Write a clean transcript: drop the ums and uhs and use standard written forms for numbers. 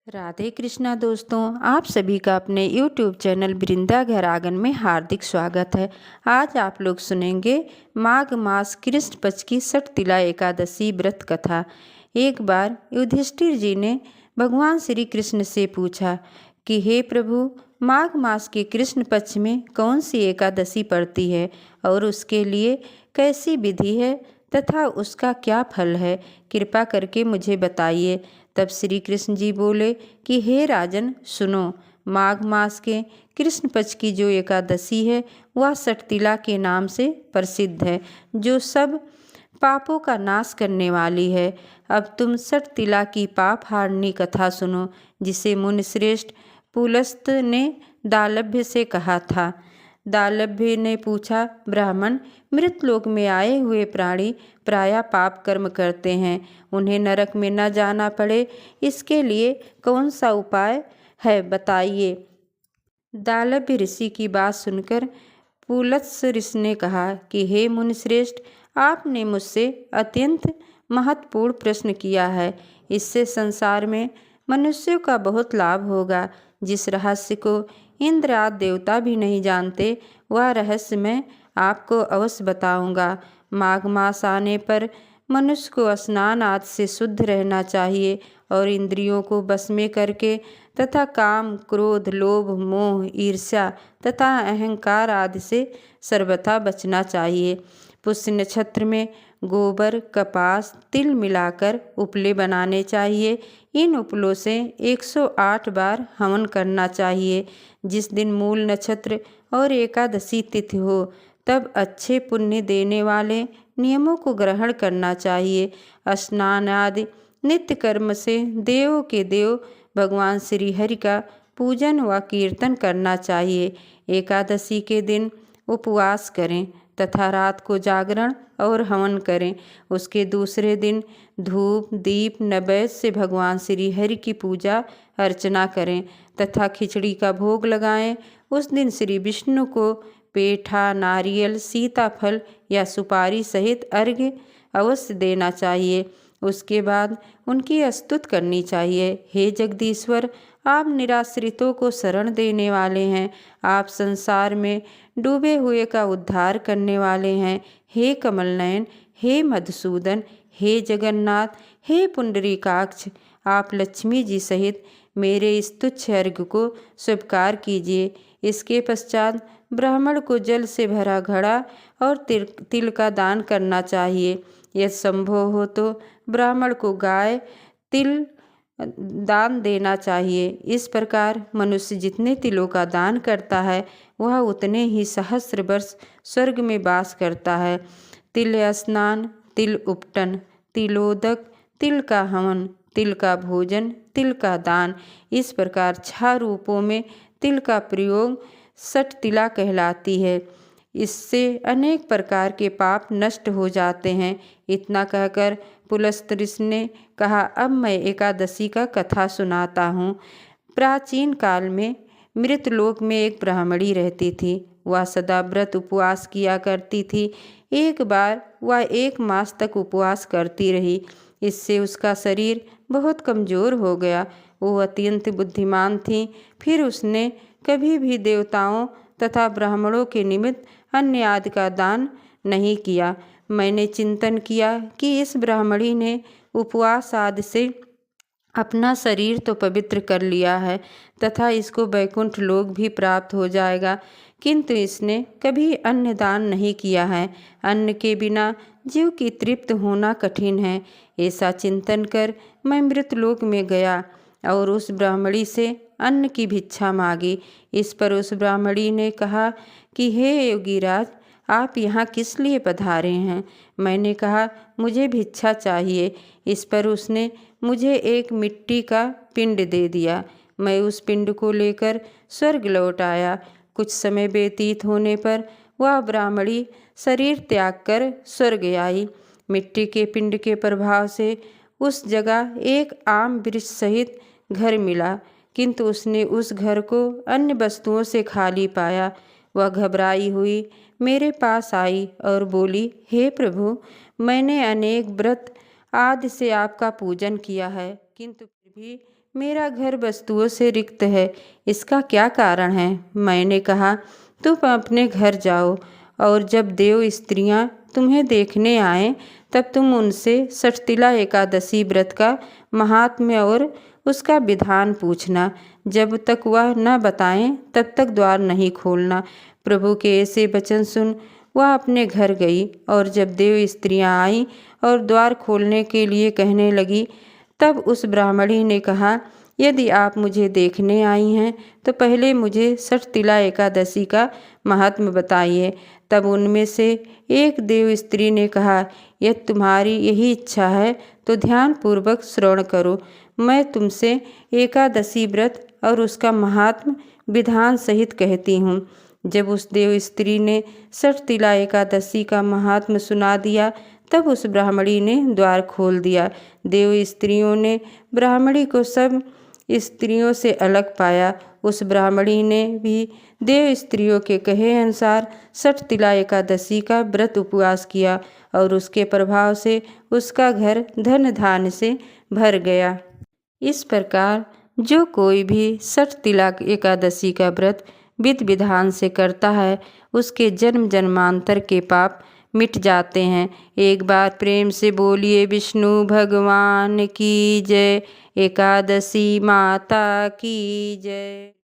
राधे कृष्णा दोस्तों, आप सभी का अपने YouTube चैनल वृंदा घर आंगन में हार्दिक स्वागत है। आज आप लोग सुनेंगे माघ मास कृष्ण पक्ष की षठ तिला एकादशी व्रत कथा। एक बार युधिष्ठिर जी ने भगवान श्री कृष्ण से पूछा कि हे प्रभु, माघ मास के कृष्ण पक्ष में कौन सी एकादशी पड़ती है और उसके लिए कैसी विधि है तथा उसका क्या फल है, कृपा करके मुझे बताइए। तब श्री कृष्ण जी बोले कि हे राजन सुनो, माघ मास के कृष्ण पक्ष की जो एकादशी है वह षठ तिला के नाम से प्रसिद्ध है, जो सब पापों का नाश करने वाली है। अब तुम षठ तिला की पाप हारनी कथा सुनो, जिसे मुनिश्रेष्ठ पुलस्त ने दालभ्य से कहा था। दालभ्य ने पूछा, ब्राह्मण, मृतलोक में आए हुए प्राणी प्रायः पाप कर्म करते हैं, उन्हें नरक में न जाना पड़े, इसके लिए कौन सा उपाय है, बताइए। दालभ्य ऋषि की बात सुनकर पुलत्स ऋषि ने कहा कि हे मुनिश्रेष्ठ, आपने मुझसे अत्यंत महत्वपूर्ण प्रश्न किया है। इससे संसार में मनुष्यों का बहुत लाभ होगा। जिस रहस्य को इंद्र आदि देवता भी नहीं जानते, वह रहस्य मैं आपको अवश्य बताऊंगा। माघ मास आने पर मनुष्य को स्नान आदि से शुद्ध रहना चाहिए और इंद्रियों को बस में करके तथा काम, क्रोध, लोभ, मोह, ईर्ष्या तथा अहंकार आदि से सर्वथा बचना चाहिए। पुष्य नक्षत्र में गोबर, कपास, तिल मिलाकर उपले बनाने चाहिए। इन उपलों से 108 बार हवन करना चाहिए। जिस दिन मूल नक्षत्र और एकादशी तिथि हो, तब अच्छे पुण्य देने वाले नियमों को ग्रहण करना चाहिए। स्नान आदि नित्य कर्म से देवों के देव भगवान श्री हरि का पूजन व कीर्तन करना चाहिए। एकादशी के दिन उपवास करें तथा रात को जागरण और हवन करें। उसके दूसरे दिन धूप, दीप, नैवेद्य से भगवान श्री हरि की पूजा अर्चना करें तथा खिचड़ी का भोग लगाएं। उस दिन श्री विष्णु को पेठा, नारियल, सीताफल या सुपारी सहित अर्घ्य अवश्य देना चाहिए। उसके बाद उनकी स्तुति करनी चाहिए। हे जगदीश्वर, आप निराश्रितों को शरण देने वाले हैं। आप संसार में डूबे हुए का उद्धार करने वाले हैं। हे कमल नयन, हे मधुसूदन, हे जगन्नाथ, हे पुंडरीकाक्ष, आप लक्ष्मी जी सहित मेरे इस तुच्छ अर्घ्य को स्वीकार कीजिए। इसके पश्चात ब्राह्मण को जल से भरा घड़ा और तिल का दान करना चाहिए। यदि संभव हो तो ब्राह्मण को गाय तिल दान देना चाहिए। इस प्रकार मनुष्य जितने तिलों का दान करता है, वह उतने ही सहस्र वर्ष स्वर्ग में वास करता है। तिल स्नान, तिल उपटन, तिलोदक, तिल का हवन, तिल का भोजन, तिल का दान, इस प्रकार 6 रूपों में तिल का प्रयोग षठ तिला कहलाती है। इससे अनेक प्रकार के पाप नष्ट हो जाते हैं। इतना कहकर पुलस्त ऋषि ने कहा, अब मैं एकादशी का कथा सुनाता हूँ। प्राचीन काल में मृतलोक में एक ब्राह्मणी रहती थी। वह सदा व्रत उपवास किया करती थी। एक बार वह 1 मास तक उपवास करती रही। इससे उसका शरीर बहुत कमज़ोर हो गया। वो अत्यंत बुद्धिमान थी। फिर उसने कभी भी देवताओं तथा ब्राह्मणों के निमित्त अन्न आदि का दान नहीं किया। मैंने चिंतन किया कि इस ब्राह्मणी ने उपवास आदि से अपना शरीर तो पवित्र कर लिया है तथा इसको वैकुंठ लोक भी प्राप्त हो जाएगा, किंतु इसने कभी अन्न दान नहीं किया है। अन्न के बिना जीव की तृप्त होना कठिन है। ऐसा चिंतन कर मैं मृतलोक में गया और उस ब्राह्मणी से अन्न की भिक्षा मांगी। इस पर उस ब्राह्मणी ने कहा कि हे योगीराज, आप यहाँ किस लिए पधारे हैं? मैंने कहा, मुझे भिक्षा चाहिए। इस पर उसने मुझे एक मिट्टी का पिंड दे दिया। मैं उस पिंड को लेकर स्वर्ग लौट आया। कुछ समय व्यतीत होने पर वह ब्राह्मणी शरीर त्याग कर स्वर्ग आई। मिट्टी के पिंड के प्रभाव से उस जगह एक आम वृक्ष सहित घर मिला, किंतु उसने उस घर को अन्य वस्तुओं से खाली पाया। वह घबराई हुई मेरे पास आई और बोली, हे प्रभु, मैंने अनेक व्रत आदि से आपका पूजन किया है, किंतु फिर भी मेरा घर वस्तुओं से रिक्त है, इसका क्या कारण है? मैंने कहा, तुम अपने घर जाओ और जब देव स्त्रियां तुम्हें देखने आएं तब तुम उनसे षठतिला एकादशी व्रत का महात्म्य और उसका विधान पूछना। जब तक वह न बताएं तब तक द्वार नहीं खोलना। प्रभु के ऐसे वचन सुन वह अपने घर गई और जब देव स्त्रियां आईं और द्वार खोलने के लिए कहने लगी तब उस ब्राह्मणी ने कहा, यदि आप मुझे देखने आई हैं तो पहले मुझे षठतिला एकादशी का महात्म्य बताइए। तब उनमें से एक देव स्त्री ने कहा, यदि तुम्हारी यही इच्छा है तो ध्यानपूर्वक श्रवण करो। मैं तुमसे एकादशी व्रत और उसका महात्म्य विधान सहित कहती हूँ। जब उस देव स्त्री ने षठतिला एकादशी का महात्म्य सुना दिया तब उस ब्राह्मणी ने द्वार खोल दिया। देव स्त्रियों ने ब्राह्मणी को सब स्त्रियों से अलग पाया। उस ब्राह्मणी ने भी देव स्त्रियों के कहे अनुसार षठतिला एकादशी का व्रत उपवास किया और उसके प्रभाव से उसका घर धन धान्य से भर गया। इस प्रकार जो कोई भी षठतिला एकादशी का व्रत विधि विधान से करता है उसके जन्म जन्मांतर के पाप मिट जाते हैं। एक बार प्रेम से बोलिए विष्णु भगवान की जय। एकादशी माता की जय।